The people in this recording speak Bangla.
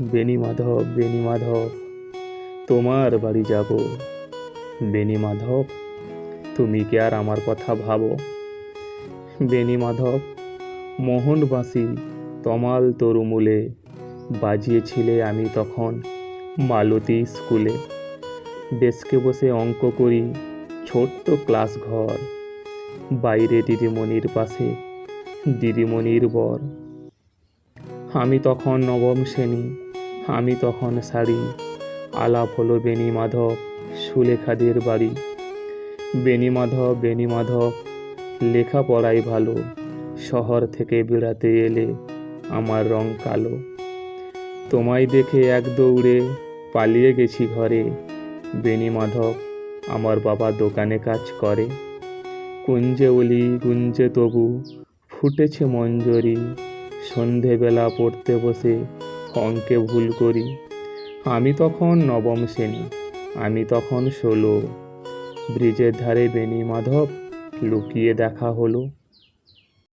বেণী মাধব, বেণী মাধব, তোমার বাড়ি যাব। বেণী মাধব, তুমি কি আর আমার কথা ভাবো? বেণী মাধব, মোহন বাঁশি তমাল তরুমূলে বাজিয়েছিলে আমি তখন মালতী স্কুলে। ডেস্কে বসে অঙ্ক করি, ছোট্ট ক্লাস ঘর, বাইরে দিদিমণির পাশে দিদিমণির বর। আমি তখন নবম শ্রেণী, আমি তখন শাড়ি, আলাপ হলো বেণী মাধব সুলেখাদের বাড়ি। বেণী মাধব, বেণী মাধব, লেখাপড়াই ভালো, শহর থেকে বেড়াতে এলে আমার রং কালো। তোমায় দেখে এক দৌড়ে পালিয়ে গেছি ঘরে। বেণী মাধব, আমার বাবা দোকানে কাজ করে। কুঞ্জে অলি গুঞ্জে তবু ফুটেছে মঞ্জরি, সন্ধেবেলা পড়তে বসে অঙ্কে ভুল করি। আমি তখন নবম শ্রেণী, আমি তখন 16, ব্রিজের ধারে বেণী মাধব লুকিয়ে দেখা হলো।